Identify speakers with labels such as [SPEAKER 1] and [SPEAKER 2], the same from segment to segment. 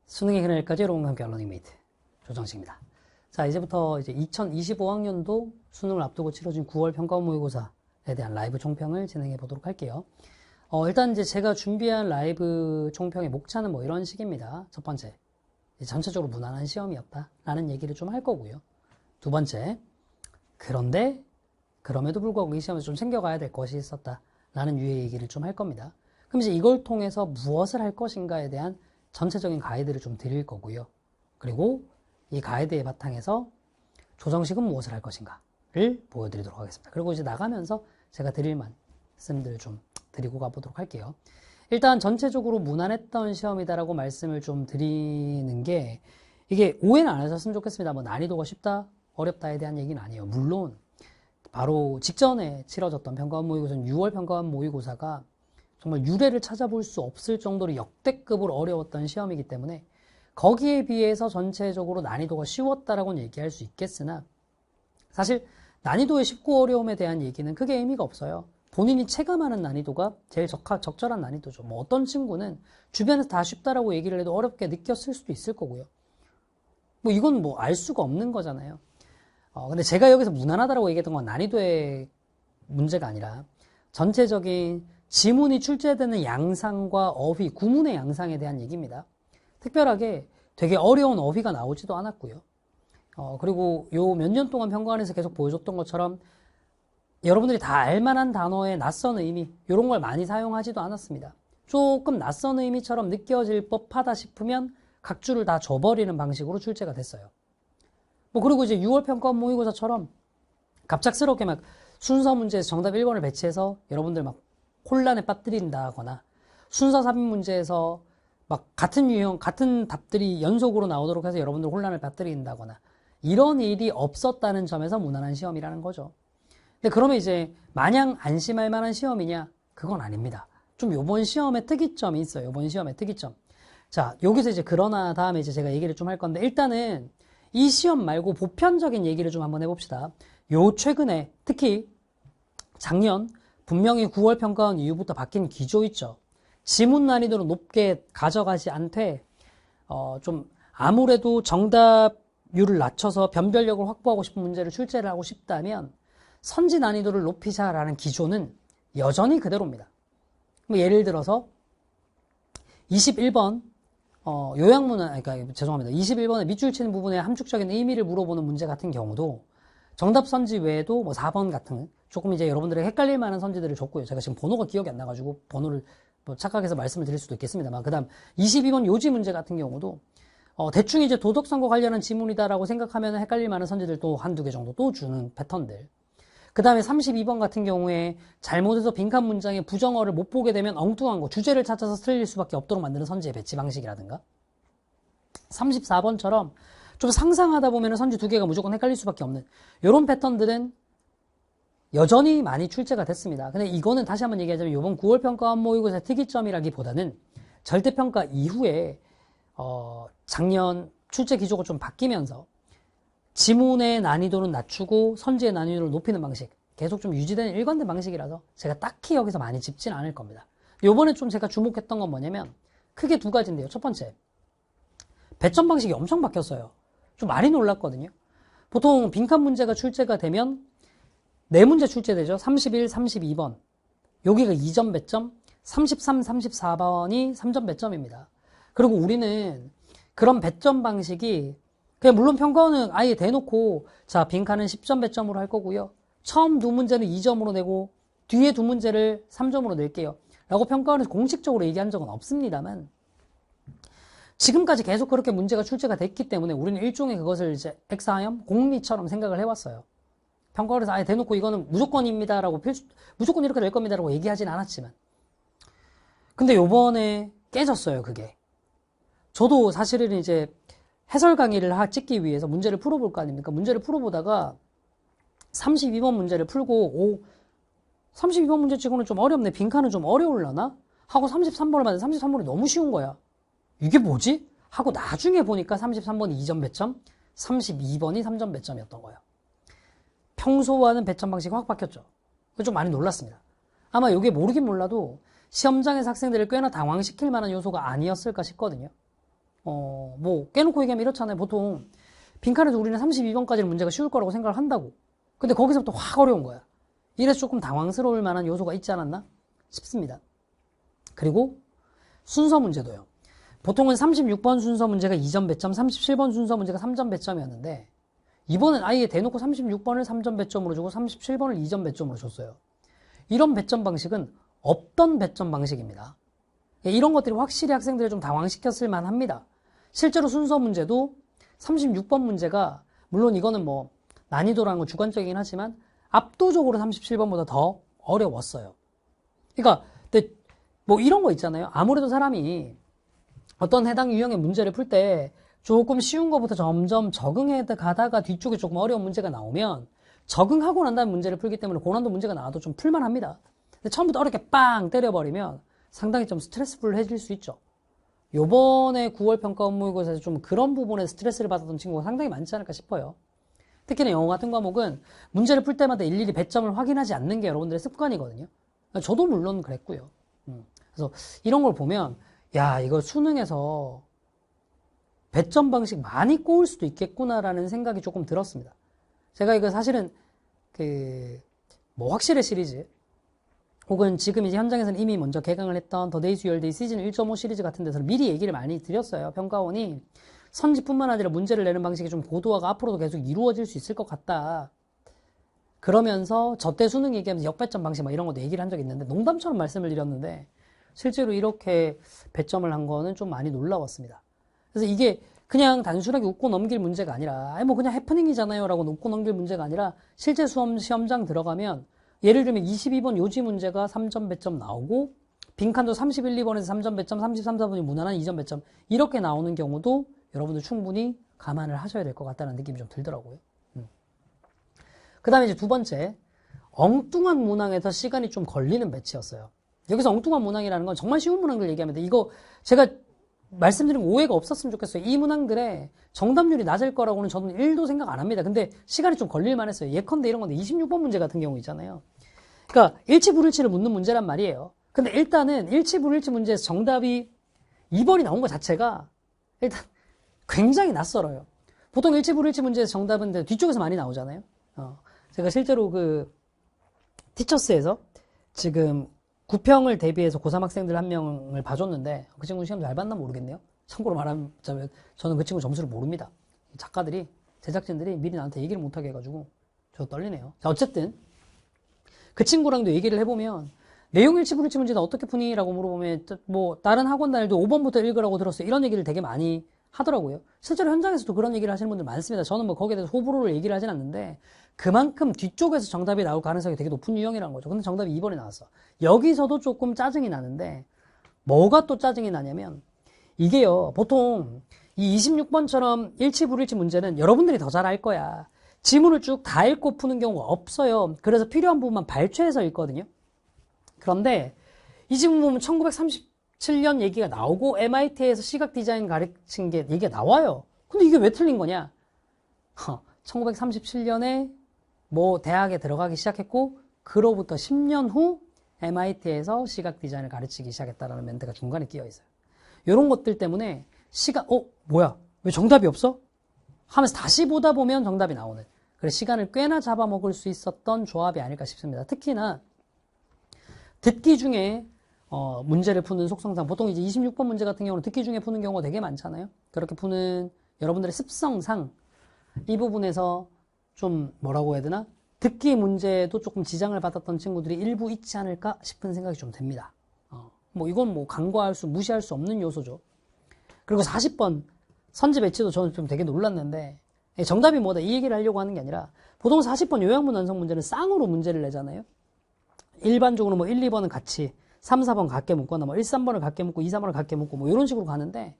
[SPEAKER 1] 수능의 그날까지 여러분과 함께 러닝메이트 조정식입니다. 자, 이제부터 이제 2025학년도 수능을 앞두고 치러진 9월 평가원 모의고사에 대한 라이브 총평을 진행해 보도록 할게요. 일단 이제 제가 준비한 라이브 총평의 목차는 뭐 이런 식입니다. 첫 번째, 전체적으로 무난한 시험이었다라는 얘기를 좀 할 거고요. 두 번째, 그런데 그럼에도 불구하고 이 시험에서 좀 챙겨가야 될 것이 있었다라는 유의 얘기를 좀 할 겁니다. 그럼 이제 이걸 통해서 무엇을 할 것인가에 대한 전체적인 가이드를 좀 드릴 거고요. 그리고 이 가이드의 바탕에서 조정식은 무엇을 할 것인가를 보여드리도록 하겠습니다. 그리고 이제 나가면서 제가 드릴 말씀들 좀 드리고 가보도록 할게요. 일단 전체적으로 무난했던 시험이다라고 말씀을 좀 드리는 게 이게 오해는 안 하셨으면 좋겠습니다. 뭐 난이도가 쉽다, 어렵다에 대한 얘기는 아니에요. 물론 바로 직전에 치러졌던 평가원 모의고사는 6월 평가원 모의고사가 정말 유례를 찾아볼 수 없을 정도로 역대급으로 어려웠던 시험이기 때문에 거기에 비해서 전체적으로 난이도가 쉬웠다라고는 얘기할 수 있겠으나 사실 난이도의 쉽고 어려움에 대한 얘기는 크게 의미가 없어요. 본인이 체감하는 난이도가 제일 적절한 난이도죠. 뭐 어떤 친구는 주변에서 다 쉽다라고 얘기를 해도 어렵게 느꼈을 수도 있을 거고요. 뭐 이건 뭐 알 수가 없는 거잖아요. 근데 제가 여기서 무난하다라고 얘기했던 건 난이도의 문제가 아니라 전체적인 지문이 출제되는 양상과 어휘, 구문의 양상에 대한 얘기입니다. 특별하게 되게 어려운 어휘가 나오지도 않았고요. 그리고 요 몇 년 동안 평가원에서 계속 보여줬던 것처럼 여러분들이 다 알만한 단어의 낯선 의미, 이런 걸 많이 사용하지도 않았습니다. 조금 낯선 의미처럼 느껴질 법하다 싶으면 각 줄을 다 줘버리는 방식으로 출제가 됐어요. 뭐 그리고 이제 6월 평가원 모의고사처럼 갑작스럽게 막 순서 문제에서 정답 1번을 배치해서 여러분들 막 혼란에 빠뜨린다거나 순서 삽입 문제에서 막 같은 유형, 같은 답들이 연속으로 나오도록 해서 여러분들 혼란을 빠뜨린다거나 이런 일이 없었다는 점에서 무난한 시험이라는 거죠. 근데 그러면 이제 마냥 안심할 만한 시험이냐? 그건 아닙니다. 좀 요번 시험의 특이점이 있어요. 요번 시험의 특이점. 자, 여기서 이제 그러나 다음에 이제 제가 얘기를 좀 할 건데 일단은 이 시험 말고 보편적인 얘기를 좀 한번 해봅시다. 요 최근에 특히 작년 분명히 9월 평가원 이후부터 바뀐 기조 있죠. 지문 난이도를 높게 가져가지 않되 좀 아무래도 정답률을 낮춰서 변별력을 확보하고 싶은 문제를 출제를 하고 싶다면 선지 난이도를 높이자라는 기조는 여전히 그대로입니다. 뭐 예를 들어서 21번 요약문은 그러니까 죄송합니다. 21번에 밑줄 치는 부분에 함축적인 의미를 물어보는 문제 같은 경우도 정답 선지 외에도 뭐 4번 같은 조금 이제 여러분들에게 헷갈릴 만한 선지들을 줬고요. 제가 지금 번호가 기억이 안 나가지고 번호를 뭐 착각해서 말씀을 드릴 수도 있겠습니다만, 그 다음 22번 요지 문제 같은 경우도 대충 이제 도덕성과 관련한 지문이다라고 생각하면 헷갈릴 만한 선지들 또 한두 개 정도 또 주는 패턴들. 그 다음에 32번 같은 경우에 잘못해서 빈칸 문장에 부정어를 못 보게 되면 엉뚱한 거, 주제를 찾아서 틀릴 수밖에 없도록 만드는 선지의 배치 방식이라든가 34번처럼 좀 상상하다 보면 선지 두 개가 무조건 헷갈릴 수밖에 없는 이런 패턴들은 여전히 많이 출제가 됐습니다. 근데 이거는 다시 한번 얘기하자면 이번 9월 평가원 모의고사 특이점이라기보다는 절대평가 이후에 작년 출제 기조가 좀 바뀌면서 지문의 난이도는 낮추고 선지의 난이도를 높이는 방식 계속 좀 유지되는 일관된 방식이라서 제가 딱히 여기서 많이 짚진 않을 겁니다. 요번에 좀 제가 주목했던 건 뭐냐면 크게 두 가지인데요. 첫 번째, 배점 방식이 엄청 바뀌었어요. 좀 많이 놀랐거든요. 보통 빈칸 문제가 출제가 되면 네 문제 출제되죠. 31, 32번 여기가 2점 배점, 33, 34번이 3점 배점입니다. 그리고 우리는 그런 배점 방식이 그냥 물론 평가원은 아예 대놓고 자 빈칸은 10점 배점으로 할 거고요. 처음 두 문제는 2점으로 내고 뒤에 두 문제를 3점으로 낼게요. 라고 평가원에서 공식적으로 얘기한 적은 없습니다만 지금까지 계속 그렇게 문제가 출제가 됐기 때문에 우리는 일종의 그것을 이제 엑사하염, 공리처럼 생각을 해왔어요. 평가원에서 아예 대놓고 이거는 무조건입니다라고 무조건 이렇게 될 겁니다라고 얘기하진 않았지만 근데 요번에 깨졌어요. 그게 저도 사실은 이제 해설 강의를 찍기 위해서 문제를 풀어볼 거 아닙니까? 문제를 풀어보다가 32번 문제를 풀고 32번 문제 치고는 좀 어렵네. 빈칸은 좀 어려울라나? 하고 33번을 봤는데 33번이 너무 쉬운 거야. 이게 뭐지? 하고 나중에 보니까 33번이 2점 배점, 32번이 3점 배점이었던 거예요. 평소와는 배점 방식이 확 바뀌었죠. 좀 많이 놀랐습니다. 아마 이게 모르긴 몰라도 시험장에서 학생들을 꽤나 당황시킬 만한 요소가 아니었을까 싶거든요. 뭐 깨놓고 얘기하면 이렇잖아요. 보통 빈칸에도 우리는 32번까지는 문제가 쉬울 거라고 생각을 한다고. 근데 거기서부터 확 어려운 거야. 이래서 조금 당황스러울 만한 요소가 있지 않았나 싶습니다. 그리고 순서 문제도요. 보통은 36번 순서 문제가 2점 배점, 37번 순서 문제가 3점 배점이었는데 이번엔 아예 대놓고 36번을 3점 배점으로 주고 37번을 2점 배점으로 줬어요. 이런 배점 방식은 없던 배점 방식입니다. 이런 것들이 확실히 학생들을 좀 당황시켰을 만합니다. 실제로 순서 문제도 36번 문제가 물론 이거는 뭐 난이도라는 건 주관적이긴 하지만 압도적으로 37번보다 더 어려웠어요. 그러니까 근데 뭐 이런 거 있잖아요. 아무래도 사람이 어떤 해당 유형의 문제를 풀 때 조금 쉬운 것부터 점점 적응해 가다가 뒤쪽에 조금 어려운 문제가 나오면 적응하고 난 다음에 문제를 풀기 때문에 고난도 문제가 나와도 좀 풀만합니다. 근데 처음부터 어렵게 빵 때려버리면 상당히 좀 스트레스풀해질 수 있죠. 요번에 9월 평가 업무고사에서 좀 그런 부분에 스트레스를 받았던 친구가 상당히 많지 않을까 싶어요. 특히나 영어 같은 과목은 문제를 풀 때마다 일일이 배점을 확인하지 않는 게 여러분들의 습관이거든요. 저도 물론 그랬고요. 그래서 이런 걸 보면 야, 이거 수능에서 배점 방식 많이 꼬을 수도 있겠구나라는 생각이 조금 들었습니다. 제가 이거 사실은 확실해 시리즈 혹은 지금 이제 현장에서는 이미 먼저 개강을 했던 더 데이즈 유얼데이 시즌 1.5 시리즈 같은 데서 미리 얘기를 많이 드렸어요. 평가원이 선지뿐만 아니라 문제를 내는 방식이 좀 고도화가 앞으로도 계속 이루어질 수 있을 것 같다. 그러면서 저때 수능 얘기하면서 역배점 방식 막 이런 것도 얘기를 한 적이 있는데 농담처럼 말씀을 드렸는데 실제로 이렇게 배점을 한 거는 좀 많이 놀라웠습니다. 그래서 이게 그냥 단순하게 웃고 넘길 문제가 아니라 뭐 그냥 해프닝이잖아요 라고 웃고 넘길 문제가 아니라 실제 시험장 들어가면 예를 들면 22번 요지 문제가 3점 배점 나오고 빈칸도 31, 2번에서 3점 배점, 33, 4번이 무난한 2점 배점 이렇게 나오는 경우도 여러분들 충분히 감안을 하셔야 될 것 같다는 느낌이 좀 들더라고요. 그 다음에 이제 두 번째, 엉뚱한 문항에서 시간이 좀 걸리는 배치였어요. 여기서 엉뚱한 문항이라는 건 정말 쉬운 문항들 얘기하면 돼. 이거 제가 말씀드린 오해가 없었으면 좋겠어요. 이 문항들의 정답률이 낮을 거라고는 저는 1도 생각 안 합니다. 근데 시간이 좀 걸릴만 했어요. 예컨대 이런 건데 26번 문제 같은 경우 있잖아요. 그러니까 일치불일치를 묻는 문제란 말이에요. 근데 일단은 일치불일치 문제에서 정답이 2번이 나온 것 자체가 일단 굉장히 낯설어요. 보통 일치불일치 문제에서 정답은 뒤쪽에서 많이 나오잖아요. 제가 실제로 티처스에서 지금 9평을 대비해서 고3 학생들 한 명을 봐줬는데 그 친구 시험 잘 봤나 모르겠네요. 참고로 말하자면 저는 그 친구 점수를 모릅니다. 작가들이 제작진들이 미리 나한테 얘기를 못하게 해가지고 저 떨리네요. 자, 어쨌든 그 친구랑도 얘기를 해보면 내용 일치불일치 문제는 어떻게 푸니? 라고 물어보면 뭐 다른 학원들도 5번부터 읽으라고 들었어요. 이런 얘기를 되게 많이 하더라고요. 실제로 현장에서도 그런 얘기를 하시는 분들 많습니다. 저는 뭐 거기에 대해서 호불호를 얘기를 하진 않는데 그만큼 뒤쪽에서 정답이 나올 가능성이 되게 높은 유형이라는 거죠. 근데 정답이 2번이 나왔어. 여기서도 조금 짜증이 나는데 뭐가 또 짜증이 나냐면 이게요. 보통 이 26번처럼 일치불일치 문제는 여러분들이 더 잘 알 거야. 지문을 쭉 다 읽고 푸는 경우가 없어요. 그래서 필요한 부분만 발췌해서 읽거든요. 그런데 이 지문 보면 1937년 얘기가 나오고 MIT에서 시각 디자인 가르친 게 얘기가 나와요. 근데 이게 왜 틀린 거냐? 1937년에 뭐 대학에 들어가기 시작했고 그로부터 10년 후 MIT에서 시각 디자인을 가르치기 시작했다라는 멘트가 중간에 끼어 있어요. 이런 것들 때문에 뭐야? 왜 정답이 없어? 하면서 다시 보다 보면 정답이 나오는. 그래서 시간을 꽤나 잡아먹을 수 있었던 조합이 아닐까 싶습니다. 특히나 듣기 중에 문제를 푸는 속성상 보통 이제 26번 문제 같은 경우는 듣기 중에 푸는 경우가 되게 많잖아요. 그렇게 푸는 여러분들의 습성상 이 부분에서 좀 뭐라고 해야 되나? 듣기 문제도 조금 지장을 받았던 친구들이 일부 있지 않을까 싶은 생각이 좀 듭니다. 뭐 이건 뭐 무시할 수 없는 요소죠. 그리고 40번 선지 배치도 저는 좀 되게 놀랐는데 정답이 뭐다 이 얘기를 하려고 하는 게 아니라 보통 40번 요양문 완성 문제는 쌍으로 문제를 내잖아요. 일반적으로 뭐 1, 2번은 같이 3, 4번 같게 묶거나 뭐 1, 3번을 같게 묶고 2, 3번을 같게 묶고 뭐 이런 식으로 가는데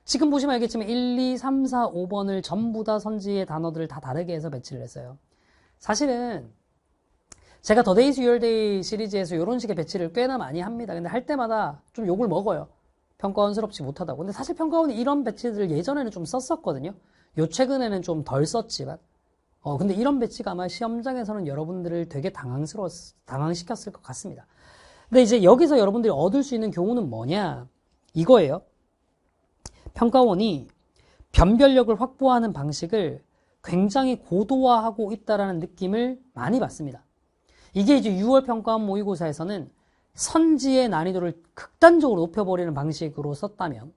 [SPEAKER 1] 지금 보시면 알겠지만 1, 2, 3, 4, 5번을 전부 다 선지의 단어들을 다 다르게 해서 배치를 했어요. 사실은 제가 더 데이즈 유얼데이 시리즈에서 이런 식의 배치를 꽤나 많이 합니다. 근데 할 때마다 좀 욕을 먹어요. 평가원스럽지 못하다고. 근데 사실 평가원이 이런 배치들을 예전에는 좀 썼었거든요. 요 최근에는 좀 덜 썼지만 근데 이런 배치가 아마 시험장에서는 여러분들을 되게 당황시켰을 것 같습니다. 근데 이제 여기서 여러분들이 얻을 수 있는 교훈은 뭐냐? 이거예요. 평가원이 변별력을 확보하는 방식을 굉장히 고도화하고 있다라는 느낌을 많이 받습니다. 이게 이제 6월 평가원 모의고사에서는 선지의 난이도를 극단적으로 높여버리는 방식으로 썼다면,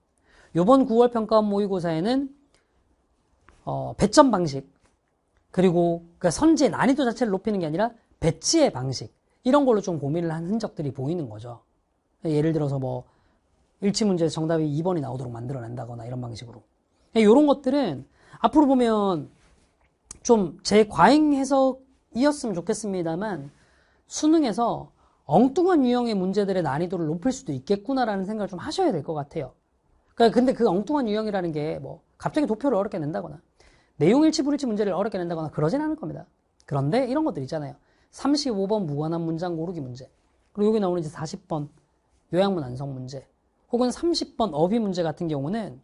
[SPEAKER 1] 이번 9월 평가원 모의고사에는 배점 방식, 그리고 그 선지의 난이도 자체를 높이는 게 아니라 배치의 방식, 이런 걸로 좀 고민을 한 흔적들이 보이는 거죠. 예를 들어서 뭐 일치문제에서 정답이 2번이 나오도록 만들어낸다거나 이런 방식으로. 이런 것들은 앞으로 보면 좀 제 과잉 해석이었으면 좋겠습니다만 수능에서 엉뚱한 유형의 문제들의 난이도를 높일 수도 있겠구나라는 생각을 좀 하셔야 될 것 같아요. 그러니까 근데 그 엉뚱한 유형이라는 게 뭐 갑자기 도표를 어렵게 낸다거나 내용 일치 불일치 문제를 어렵게 낸다거나 그러진 않을 겁니다. 그런데 이런 것들 있잖아요. 35번 무관한 문장 고르기 문제, 그리고 여기 나오는 이제 40번 요약문 완성 문제, 혹은 30번 어휘 문제 같은 경우는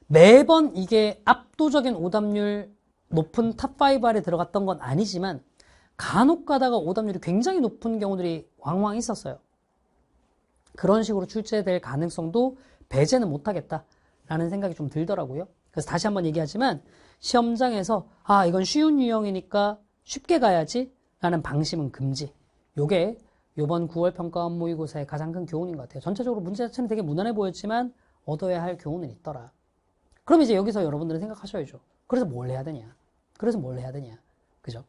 [SPEAKER 1] 매번 이게 압도적인 오답률 높은 탑5 안에 들어갔던 건 아니지만 간혹 가다가 오답률이 굉장히 높은 경우들이 왕왕 있었어요. 그런 식으로 출제될 가능성도 배제는 못하겠다라는 생각이 좀 들더라고요. 그래서 다시 한번 얘기하지만 시험장에서 이건 쉬운 유형이니까 쉽게 가야지 라는 방심은 금지. 요게 요번 9월 평가원 모의고사의 가장 큰 교훈인 것 같아요. 전체적으로 문제 자체는 되게 무난해 보였지만 얻어야 할 교훈은 있더라. 그럼 이제 여기서 여러분들은 생각하셔야죠. 그래서 뭘 해야 되냐? 그죠?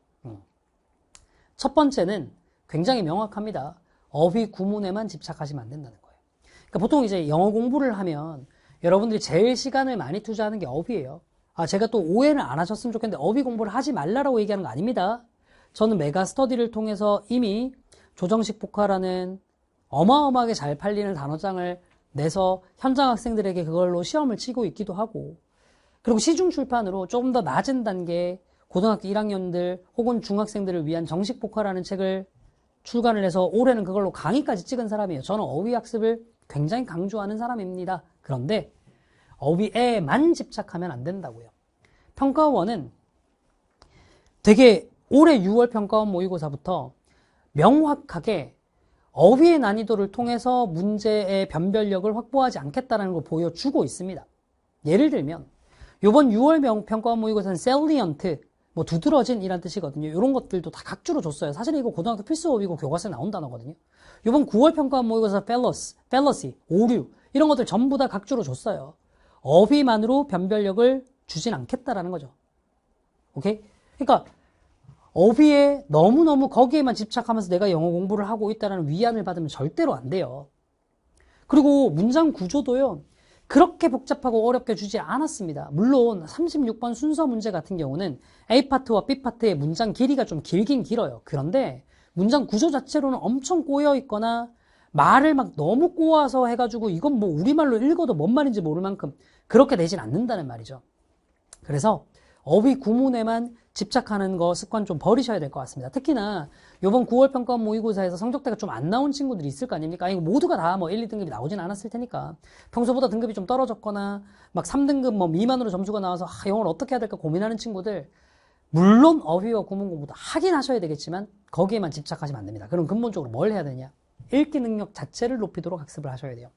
[SPEAKER 1] 첫 번째는 굉장히 명확합니다. 어휘 구문에만 집착하시면 안 된다는 거예요. 그러니까 보통 이제 영어 공부를 하면 여러분들이 제일 시간을 많이 투자하는 게 어휘예요. 제가 또 오해를 안 하셨으면 좋겠는데 어휘 공부를 하지 말라라고 얘기하는 거 아닙니다. 저는 메가 스터디를 통해서 이미 조정식 복화라는 어마어마하게 잘 팔리는 단어장을 내서 현장 학생들에게 그걸로 시험을 치고 있기도 하고, 그리고 시중 출판으로 조금 더 낮은 단계 고등학교 1학년들 혹은 중학생들을 위한 정식 복화라는 책을 출간을 해서 올해는 그걸로 강의까지 찍은 사람이에요. 저는 어휘 학습을 굉장히 강조하는 사람입니다. 그런데 어휘에만 집착하면 안 된다고요. 평가원은 되게 올해 6월 평가원 모의고사부터 명확하게 어휘의 난이도를 통해서 문제의 변별력을 확보하지 않겠다는 걸 보여주고 있습니다. 예를 들면 이번 6월 평가원 모의고사는 salient, 뭐 두드러진 이란 뜻이거든요. 이런 것들도 다 각주로 줬어요. 사실 이거 고등학교 필수 어휘고 교과서에 나온 단어거든요. 이번 9월 평가원 모의고사 fallacy, 오류 이런 것들 전부 다 각주로 줬어요. 어휘만으로 변별력을 주진 않겠다라는 거죠. 오케이? 그러니까 어휘에 너무너무 거기에만 집착하면서 내가 영어 공부를 하고 있다는 위안을 받으면 절대로 안 돼요. 그리고 문장 구조도요, 그렇게 복잡하고 어렵게 주지 않았습니다. 물론 36번 순서 문제 같은 경우는 A파트와 B파트의 문장 길이가 좀 길긴 길어요. 그런데 문장 구조 자체로는 엄청 꼬여 있거나 말을 막 너무 꼬아서 해가지고 이건 뭐 우리말로 읽어도 뭔 말인지 모를 만큼 그렇게 되진 않는다는 말이죠. 그래서 어휘 구문에만 집착하는 거 습관 좀 버리셔야 될 것 같습니다. 특히나 이번 9월 평가원 모의고사에서 성적대가 좀 안 나온 친구들이 있을 거 아닙니까? 아니, 모두가 다 뭐 1, 2등급이 나오진 않았을 테니까 평소보다 등급이 좀 떨어졌거나 막 3등급 뭐 미만으로 점수가 나와서 영어를 어떻게 해야 될까 고민하는 친구들, 물론 어휘와 구문 공부도 하긴 하셔야 되겠지만 거기에만 집착하시면 안 됩니다. 그럼 근본적으로 뭘 해야 되냐? 읽기 능력 자체를 높이도록 학습을 하셔야 돼요.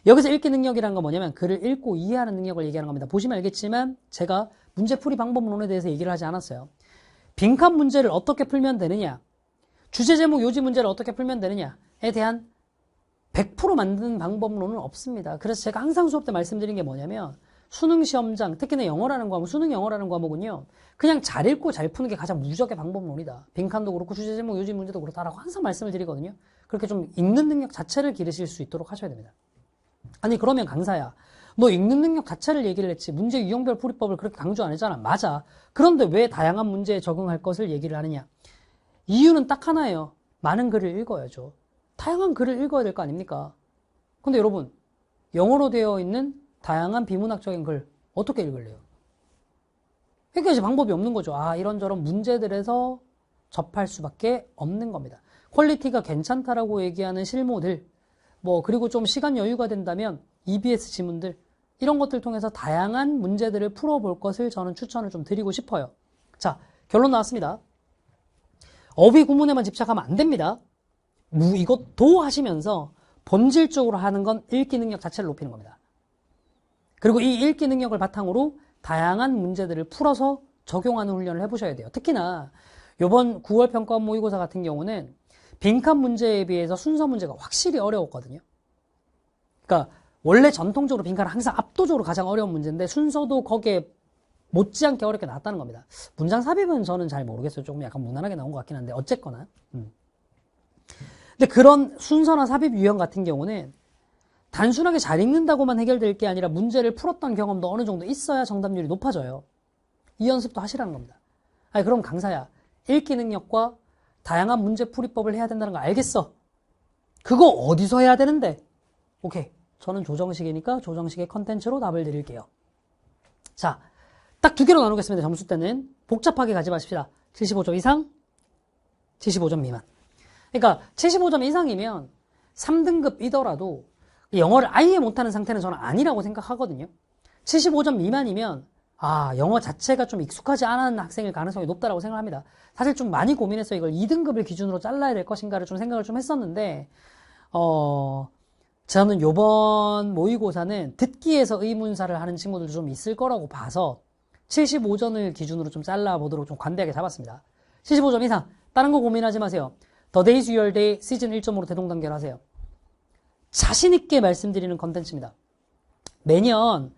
[SPEAKER 1] 여기서 읽기 능력이라는 건 뭐냐면 글을 읽고 이해하는 능력을 얘기하는 겁니다. 보시면 알겠지만 제가 문제풀이 방법론에 대해서 얘기를 하지 않았어요. 빈칸 문제를 어떻게 풀면 되느냐, 주제 제목 요지 문제를 어떻게 풀면 되느냐에 대한 100% 만드는 방법론은 없습니다. 그래서 제가 항상 수업 때 말씀드린 게 뭐냐면 수능 시험장, 특히나 영어라는 과목, 수능 영어라는 과목은요, 그냥 잘 읽고 잘 푸는 게 가장 무적의 방법론이다. 빈칸도 그렇고 주제 제목 요지 문제도 그렇다라고 항상 말씀을 드리거든요. 그렇게 좀 읽는 능력 자체를 기르실 수 있도록 하셔야 됩니다. 아니 그러면 강사야, 너 읽는 능력 자체를 얘기를 했지 문제 유형별 풀이법을 그렇게 강조 안 했잖아. 맞아. 그런데 왜 다양한 문제에 적응할 것을 얘기를 하느냐? 이유는 딱 하나예요. 많은 글을 읽어야죠. 다양한 글을 읽어야 될 거 아닙니까? 근데 여러분, 영어로 되어 있는 다양한 비문학적인 글 어떻게 읽을래요? 그러니까 이제 방법이 없는 거죠. 이런저런 문제들에서 접할 수밖에 없는 겁니다. 퀄리티가 괜찮다라고 얘기하는 실무들, 그리고 좀 시간 여유가 된다면 EBS 지문들, 이런 것들 통해서 다양한 문제들을 풀어볼 것을 저는 추천을 좀 드리고 싶어요. 자, 결론 나왔습니다. 어휘 구문에만 집착하면 안 됩니다. 이것도 하시면서 본질적으로 하는 건 읽기 능력 자체를 높이는 겁니다. 그리고 이 읽기 능력을 바탕으로 다양한 문제들을 풀어서 적용하는 훈련을 해보셔야 돼요. 특히나 이번 9월 평가원 모의고사 같은 경우는 빈칸 문제에 비해서 순서 문제가 확실히 어려웠거든요. 그러니까 원래 전통적으로 빈칸은 항상 압도적으로 가장 어려운 문제인데 순서도 거기에 못지않게 어렵게 나왔다는 겁니다. 문장 삽입은 저는 잘 모르겠어요. 조금 약간 무난하게 나온 것 같긴 한데 어쨌거나. 근데 그런 순서나 삽입 유형 같은 경우는 단순하게 잘 읽는다고만 해결될 게 아니라 문제를 풀었던 경험도 어느 정도 있어야 정답률이 높아져요. 이 연습도 하시라는 겁니다. 아니 그럼 강사야, 읽기 능력과 다양한 문제 풀이법을 해야 된다는 거 알겠어. 그거 어디서 해야 되는데? 오케이. 저는 조정식이니까 조정식의 컨텐츠로 답을 드릴게요. 자, 딱 두 개로 나누겠습니다. 점수 때는. 복잡하게 가지 마십시다. 75점 이상, 75점 미만. 그러니까 75점 이상이면 3등급이더라도 영어를 아예 못하는 상태는 저는 아니라고 생각하거든요. 75점 미만이면 영어 자체가 좀 익숙하지 않은 학생일 가능성이 높다고 생각합니다. 사실 좀 많이 고민했어요. 이걸 2등급을 기준으로 잘라야 될 것인가를 좀 생각을 좀 했었는데 저는 요번 모의고사는 듣기에서 의문사를 하는 친구들도 좀 있을 거라고 봐서 75점을 기준으로 좀 잘라보도록 좀 관대하게 잡았습니다. 75점 이상, 다른 거 고민하지 마세요. The Days Your Day 시즌 1.5로 대동단결하세요. 자신있게 말씀드리는 컨텐츠입니다. 매년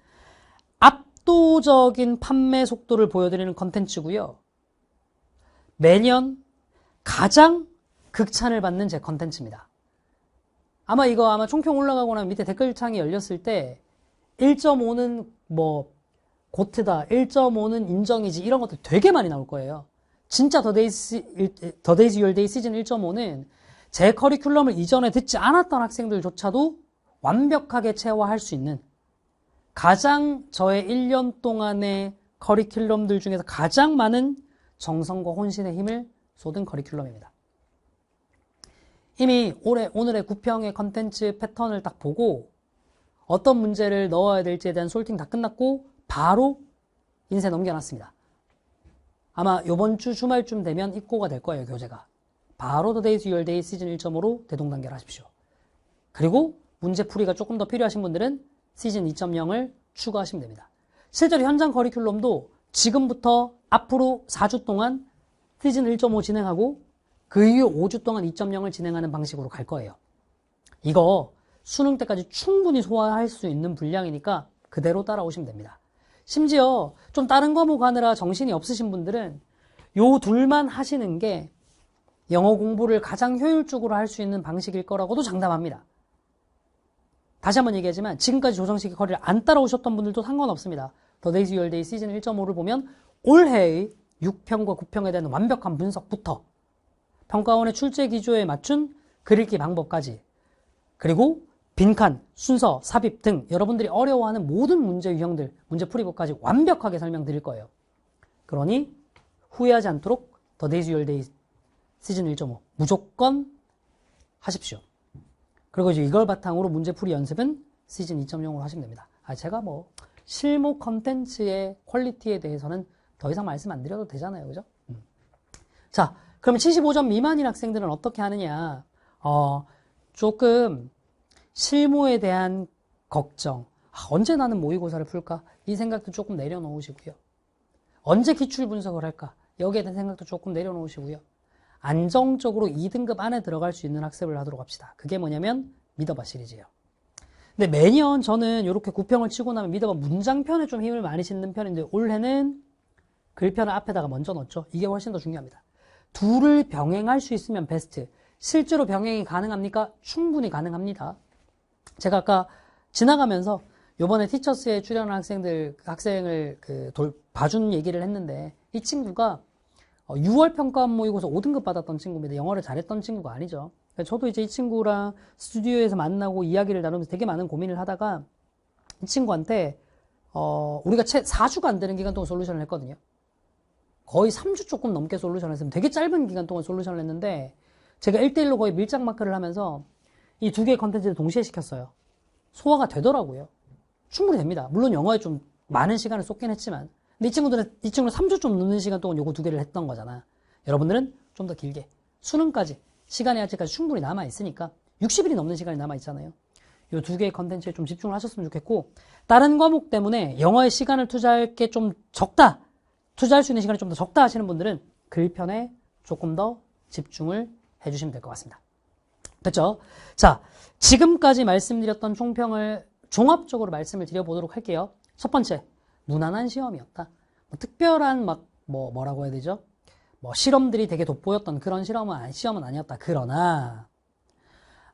[SPEAKER 1] 압도적인 판매 속도를 보여드리는 컨텐츠고요. 매년 가장 극찬을 받는 제 컨텐츠입니다. 아마 총평 올라가고 나면 밑에 댓글창이 열렸을 때 1.5는 고트다, 1.5는 인정이지 이런 것들 되게 많이 나올 거예요. 진짜 The Days Your Day 시즌 1.5는 제 커리큘럼을 이전에 듣지 않았던 학생들조차도 완벽하게 체화할 수 있는 가장 저의 1년 동안의 커리큘럼들 중에서 가장 많은 정성과 혼신의 힘을 쏟은 커리큘럼입니다. 이미 오늘의 9평의 컨텐츠 패턴을 딱 보고 어떤 문제를 넣어야 될지에 대한 솔팅 다 끝났고 바로 인쇄 넘겨놨습니다. 아마 이번 주 주말쯤 되면 입고가 될 거예요, 교재가. 바로 The Days Your Day 시즌 1.5로 대동단결하십시오. 그리고 문제풀이가 조금 더 필요하신 분들은 시즌 2.0을 추가하시면 됩니다. 실제로 현장 커리큘럼도 지금부터 앞으로 4주 동안 시즌 1.5 진행하고 그 이후 5주 동안 2.0을 진행하는 방식으로 갈 거예요. 이거 수능 때까지 충분히 소화할 수 있는 분량이니까 그대로 따라오시면 됩니다. 심지어 좀 다른 과목 하느라 정신이 없으신 분들은 요 둘만 하시는 게 영어 공부를 가장 효율적으로 할 수 있는 방식일 거라고도 장담합니다. 다시 한번 얘기하지만 지금까지 조정식의 커리를 안 따라오셨던 분들도 상관없습니다. The Days Your Day 시즌 1.5를 보면 올해의 6평과 9평에 대한 완벽한 분석부터 평가원의 출제 기조에 맞춘 글읽기 방법까지 그리고 빈칸, 순서, 삽입 등 여러분들이 어려워하는 모든 문제 유형들, 문제 풀이법까지 완벽하게 설명드릴 거예요. 그러니 후회하지 않도록 The Days Your Day 시즌 1.5 무조건 하십시오. 그리고 이제 이걸 바탕으로 문제풀이 연습은 시즌 2.0으로 하시면 됩니다. 제가 실무 컨텐츠의 퀄리티에 대해서는 더 이상 말씀 안 드려도 되잖아요. 그죠? 자, 그러면 75점 미만인 학생들은 어떻게 하느냐? 조금 실무에 대한 걱정. 언제 나는 모의고사를 풀까? 이 생각도 조금 내려놓으시고요. 언제 기출 분석을 할까? 여기에 대한 생각도 조금 내려놓으시고요. 안정적으로 2등급 안에 들어갈 수 있는 학습을 하도록 합시다. 그게 뭐냐면 믿어봐 시리즈예요. 근데 매년 저는 이렇게 9평을 치고 나면 믿어봐 문장편에 좀 힘을 많이 싣는 편인데 올해는 글편을 앞에다가 먼저 넣었죠. 이게 훨씬 더 중요합니다. 둘을 병행할 수 있으면 베스트. 실제로 병행이 가능합니까? 충분히 가능합니다. 제가 아까 지나가면서 요번에 티처스에 출연한 학생을 봐준 얘기를 했는데 이 친구가 6월 평가원 모의고사 5등급 받았던 친구입니다. 영어를 잘했던 친구가 아니죠. 저도 이제 이 친구랑 스튜디오에서 만나고 이야기를 나누면서 되게 많은 고민을 하다가 이 친구한테 우리가 채 4주가 안 되는 기간 동안 솔루션을 했거든요. 거의 3주 조금 넘게 솔루션을 했으면 되게 짧은 기간 동안 솔루션을 했는데 제가 1대1로 거의 밀착 마크를 하면서 이 두 개의 컨텐츠를 동시에 시켰어요. 소화가 되더라고요. 충분히 됩니다. 물론 영어에 좀 많은 시간을 쏟긴 했지만 근데 이 친구는 3주 좀 넘는 시간 동안 요거 두 개를 했던 거잖아. 여러분들은 좀 더 길게 수능까지 시간이 아직까지 충분히 남아있으니까 60일이 넘는 시간이 남아있잖아요. 요 두 개의 컨텐츠에 좀 집중을 하셨으면 좋겠고 다른 과목 때문에 영어에 시간을 투자할 게 좀 적다. 투자할 수 있는 시간이 좀 더 적다 하시는 분들은 글편에 조금 더 집중을 해주시면 될 것 같습니다. 됐죠? 자, 지금까지 말씀드렸던 총평을 종합적으로 말씀을 드려보도록 할게요. 첫 번째, 무난한 시험이었다. 특별한 뭐라고 해야 되죠? 실험들이 되게 돋보였던 그런 시험은 아니었다. 그러나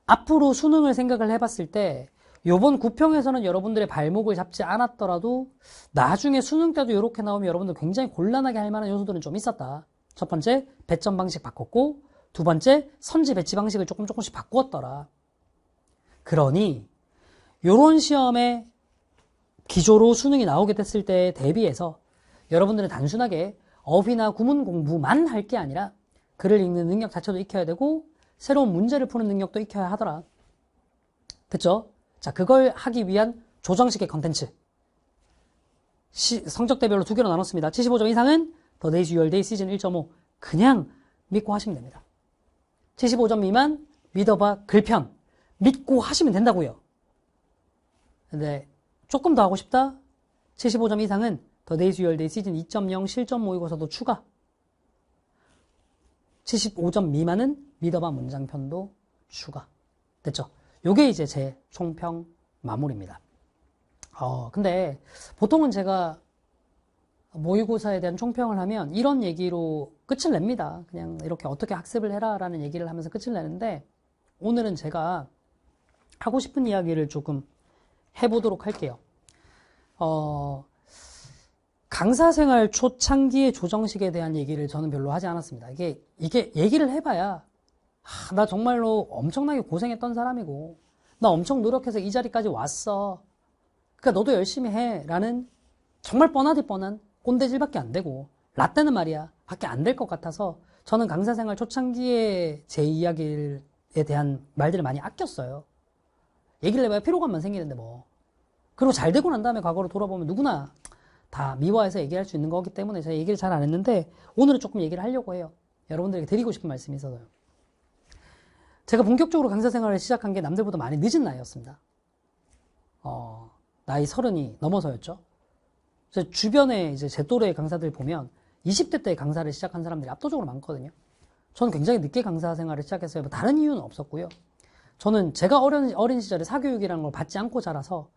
[SPEAKER 1] 앞으로 수능을 생각을 해봤을 때 요번 구평에서는 여러분들의 발목을 잡지 않았더라도 나중에 수능 때도 이렇게 나오면 여러분들 굉장히 곤란하게 할 만한 요소들은 좀 있었다. 첫 번째, 배점 방식 바꿨고, 두 번째, 선지 배치 방식을 조금씩 바꾸었더라. 그러니 요런 시험의 기조로 수능이 나오게 됐을 때에 대비해서 여러분들은 단순하게 어휘나 구문 공부만 할 게 아니라 글을 읽는 능력 자체도 익혀야 되고 새로운 문제를 푸는 능력도 익혀야 하더라. 됐죠? 자, 그걸 하기 위한 조정식의 컨텐츠. 성적대별로 두 개로 나눴습니다. 75점 이상은 The Days Your Day 시즌 1.5 그냥 믿고 하시면 됩니다. 75점 미만 믿어봐 글편 믿고 하시면 된다고요. 근데 조금 더 하고 싶다? 75점 이상은 The Days Your Day 시즌 2.0 실전 모의고사도 추가. 75점 미만은 믿어봐 문장편도 추가. 됐죠? 요게 이제 제 총평 마무리입니다. 근데 보통은 제가 모의고사에 대한 총평을 하면 이런 얘기로 끝을 냅니다. 그냥 이렇게 어떻게 학습을 해라 라는 얘기를 하면서 끝을 내는데 오늘은 제가 하고 싶은 이야기를 조금 해보도록 할게요. 강사생활 초창기의 조정식에 대한 얘기를 저는 별로 하지 않았습니다. 이게 얘기를 해봐야 나 정말로 엄청나게 고생했던 사람이고 나 엄청 노력해서 이 자리까지 왔어. 그러니까 너도 열심히 해 라는 정말 뻔하디 뻔한 꼰대질밖에 안 되고 라떼는 말이야 밖에 안 될 것 같아서 저는 강사생활 초창기에 제 이야기에 대한 말들을 많이 아꼈어요. 얘기를 해봐야 피로감만 생기는데 뭐. 그리고 잘 되고 난 다음에 과거로 돌아보면 누구나 다 미화해서 얘기할 수 있는 거기 때문에 제가 얘기를 잘 안 했는데 오늘은 조금 얘기를 하려고 해요. 여러분들에게 드리고 싶은 말씀이 있어서요. 제가 본격적으로 강사 생활을 시작한 게 남들보다 많이 늦은 나이였습니다. 나이 30이 넘어서였죠. 제 주변에 이제 제 또래의 강사들 보면 20대 때 강사를 시작한 사람들이 압도적으로 많거든요. 저는 굉장히 늦게 강사 생활을 시작했어요. 다른 이유는 없었고요. 저는 제가 어린 시절에 사교육이라는 걸 받지 않고 자라서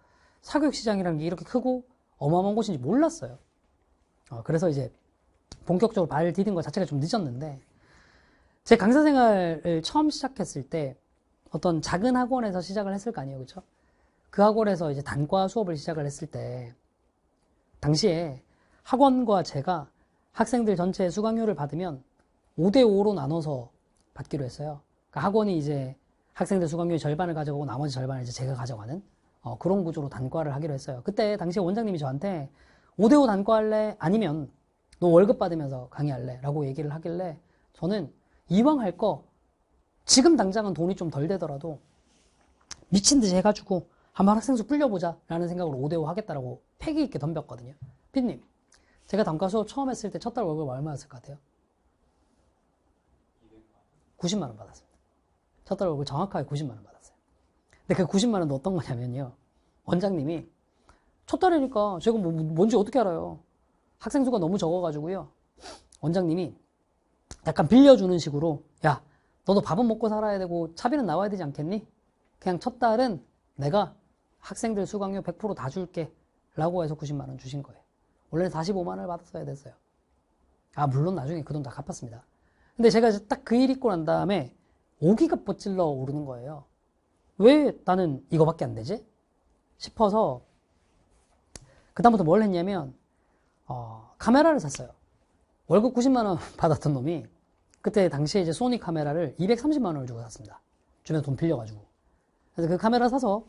[SPEAKER 1] 사교육 시장이라는 게 이렇게 크고 어마어마한 곳인지 몰랐어요. 그래서 이제 본격적으로 발을 디딘 것 자체가 좀 늦었는데 제 강사 생활을 처음 시작했을 때 어떤 작은 학원에서 시작을 했을 거 아니에요. 그렇죠? 그 학원에서 이제 단과 수업을 시작을 했을 때 당시에 학원과 제가 학생들 전체의 수강료를 받으면 5대5로 나눠서 받기로 했어요. 그러니까 학원이 이제 학생들 수강료의 절반을 가져가고 나머지 절반을 이제 제가 가져가는 그런 구조로 단과를 하기로 했어요. 그때 당시에 원장님이 저한테 5대5 단과할래? 아니면 너 월급 받으면서 강의할래? 라고 얘기를 하길래 저는 이왕 할 거 지금 당장은 돈이 좀 덜 되더라도 미친 듯이 해가지고 한번 학생 수 불려보자 라는 생각으로 5대5 하겠다라고 패기 있게 덤볐거든요. 피디님, 제가 단과 수업 처음 했을 때 첫 달 월급 얼마였을 것 같아요? 90만 원 받았습니다. 첫 달 월급 정확하게 90만 원 받았어요. 근데 그 90만 원도 어떤 거냐면요. 원장님이 첫 달이니까 제가 뭔지 어떻게 알아요? 학생 수가 너무 적어가지고요. 원장님이 약간 빌려주는 식으로 야, 너도 밥은 먹고 살아야 되고 차비는 나와야 되지 않겠니? 그냥 첫 달은 내가 학생들 수강료 100% 다 줄게 라고 해서 90만 원 주신 거예요. 원래는 45만 원을 받았어야 됐어요. 물론 나중에 그 돈 다 갚았습니다. 근데 제가 딱 그 일 있고 난 다음에 오기가 뻗질러 오르는 거예요. 왜 나는 이거밖에 안 되지? 싶어서 그다음부터 뭘 했냐면 카메라를 샀어요. 월급 90만 원 받았던 놈이 그때 당시에 이제 소니 카메라를 230만 원을 주고 샀습니다. 주변에 돈 빌려가지고. 그래서 그 카메라 사서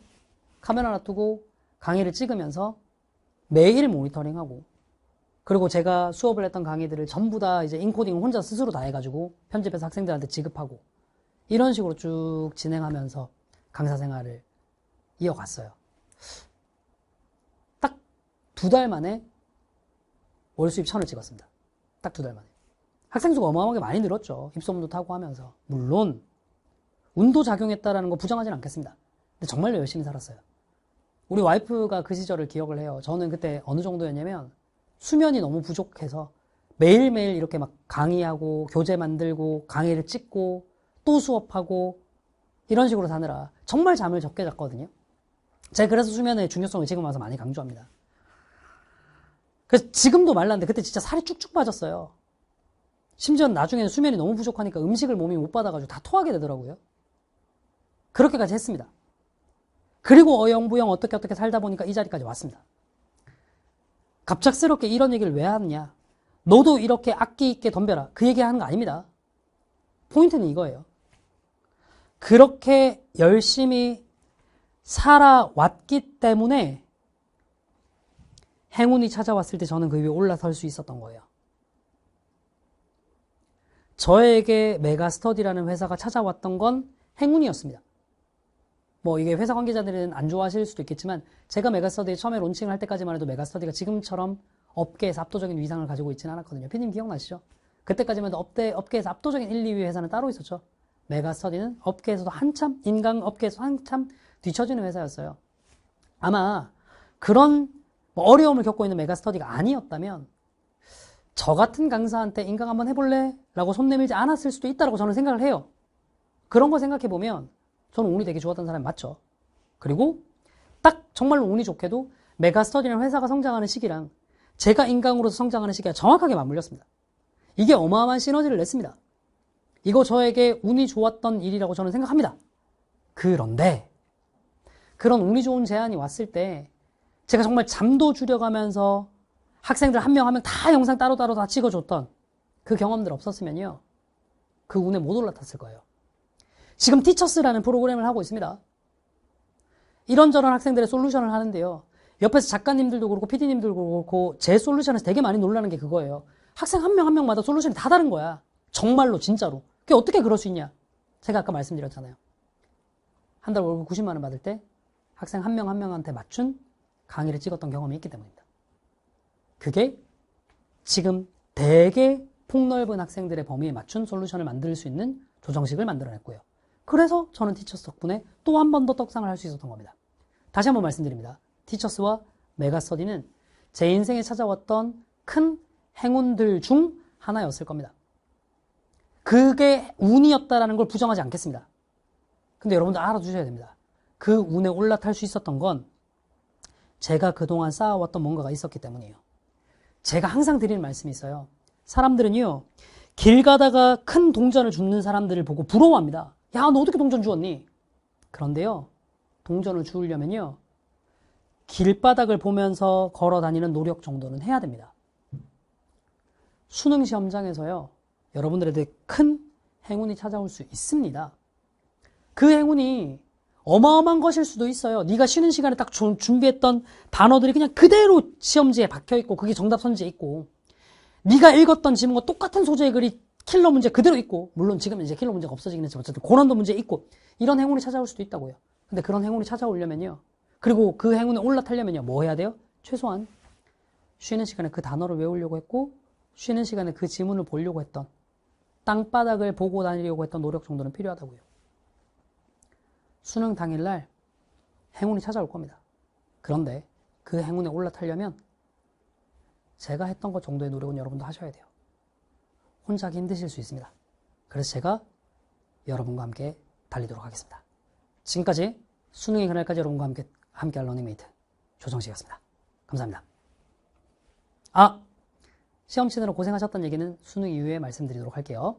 [SPEAKER 1] 카메라 놔두고 강의를 찍으면서 매일 모니터링하고 그리고 제가 수업을 했던 강의들을 전부 다 이제 인코딩을 혼자 스스로 다 해가지고 편집해서 학생들한테 지급하고 이런 식으로 쭉 진행하면서 강사 생활을 이어갔어요. 딱 2달 만에 월 수입 1000을 찍었습니다. 딱 2달 만에. 학생 수가 어마어마하게 많이 늘었죠. 입소문도 타고 하면서. 물론 운도 작용했다라는 거 부정하지는 않겠습니다. 근데 정말로 열심히 살았어요. 우리 와이프가 그 시절을 기억을 해요. 저는 그때 어느 정도였냐면 수면이 너무 부족해서 매일매일 이렇게 막 강의하고 교재 만들고 강의를 찍고 또 수업하고 이런 식으로 사느라 정말 잠을 적게 잤거든요. 제가 그래서 수면의 중요성을 지금 와서 많이 강조합니다. 그래서 지금도 말랐는데 그때 진짜 살이 쭉쭉 빠졌어요. 심지어 나중에는 수면이 너무 부족하니까 음식을 몸이 못 받아가지고 다 토하게 되더라고요. 그렇게까지 했습니다. 그리고 어영부영 어떻게 살다 보니까 이 자리까지 왔습니다. 갑작스럽게 이런 얘기를 왜 하느냐. 너도 이렇게 악기 있게 덤벼라. 그 얘기 하는 거 아닙니다. 포인트는 이거예요. 그렇게 열심히 살아왔기 때문에 행운이 찾아왔을 때 저는 그 위에 올라설 수 있었던 거예요. 저에게 메가스터디라는 회사가 찾아왔던 건 행운이었습니다. 뭐 이게 회사 관계자들은 안 좋아하실 수도 있겠지만 제가 메가스터디 처음에 론칭을 할 때까지만 해도 메가스터디가 지금처럼 업계에서 압도적인 위상을 가지고 있지는 않았거든요. 피디님 기억나시죠? 그때까지만 해도 업계에서 압도적인 1, 2위 회사는 따로 있었죠. 메가스터디는 업계에서도 한참, 인강업계에서 한참 뒤처지는 회사였어요. 아마 그런 어려움을 겪고 있는 메가스터디가 아니었다면 저 같은 강사한테 인강 한번 해볼래? 라고 손 내밀지 않았을 수도 있다고 저는 생각을 해요. 그런 거 생각해보면 저는 운이 되게 좋았던 사람이 맞죠. 그리고 딱 정말로 운이 좋게도 메가스터디라는 회사가 성장하는 시기랑 제가 인강으로서 성장하는 시기가 정확하게 맞물렸습니다. 이게 어마어마한 시너지를 냈습니다. 이거 저에게 운이 좋았던 일이라고 저는 생각합니다. 그런데 그런 운이 좋은 제안이 왔을 때 제가 정말 잠도 줄여가면서 학생들 한 명 한 명 다 영상 따로따로 다 찍어줬던 그 경험들 없었으면요. 그 운에 못 올라탔을 거예요. 지금 티처스라는 프로그램을 하고 있습니다. 이런저런 학생들의 솔루션을 하는데요. 옆에서 작가님들도 그렇고 PD님들도 그렇고 제 솔루션에서 되게 많이 놀라는 게 그거예요. 학생 한 명 한 명마다 솔루션이 다 다른 거야. 정말로 진짜로. 그게 어떻게 그럴 수 있냐. 제가 아까 말씀드렸잖아요. 한 달 월급 90만 원 받을 때 학생 한 명 한 명한테 맞춘 강의를 찍었던 경험이 있기 때문입니다. 그게 지금 되게 폭넓은 학생들의 범위에 맞춘 솔루션을 만들 수 있는 조정식을 만들어냈고요. 그래서 저는 티처스 덕분에 또 한 번 더 떡상을 할 수 있었던 겁니다. 다시 한번 말씀드립니다. 티처스와 메가스터디는 제 인생에 찾아왔던 큰 행운들 중 하나였을 겁니다. 그게 운이었다라는 걸 부정하지 않겠습니다. 근데 여러분들 알아두셔야 됩니다. 그 운에 올라탈 수 있었던 건 제가 그동안 쌓아왔던 뭔가가 있었기 때문이에요. 제가 항상 드리는 말씀이 있어요. 사람들은요, 길 가다가 큰 동전을 줍는 사람들을 보고 부러워합니다. 야, 너 어떻게 동전 주웠니? 그런데요, 동전을 주우려면요, 길바닥을 보면서 걸어 다니는 노력 정도는 해야 됩니다. 수능 시험장에서요, 여러분들에게 큰 행운이 찾아올 수 있습니다. 그 행운이 어마어마한 것일 수도 있어요. 네가 쉬는 시간에 딱 준비했던 단어들이 그냥 그대로 시험지에 박혀있고 그게 정답 선지에 있고 네가 읽었던 지문과 똑같은 소재의 글이 킬러 문제 그대로 있고 물론 지금은 이제 킬러 문제가 없어지긴 했지만 어쨌든 고난도 문제 있고 이런 행운이 찾아올 수도 있다고요. 근데 그런 행운이 찾아오려면요. 그리고 그 행운에 올라타려면요. 뭐 해야 돼요? 최소한 쉬는 시간에 그 단어를 외우려고 했고 쉬는 시간에 그 지문을 보려고 했던 땅바닥을 보고 다니려고 했던 노력 정도는 필요하다고요. 수능 당일날 행운이 찾아올 겁니다. 그런데 그 행운에 올라타려면 제가 했던 것 정도의 노력은 여러분도 하셔야 돼요. 혼자 하기 힘드실 수 있습니다. 그래서 제가 여러분과 함께 달리도록 하겠습니다. 지금까지 수능의 그날까지 여러분과 함께할 러닝메이트 조정식이었습니다. 감사합니다. 시험 치느라 고생하셨던 얘기는 수능 이후에 말씀드리도록 할게요.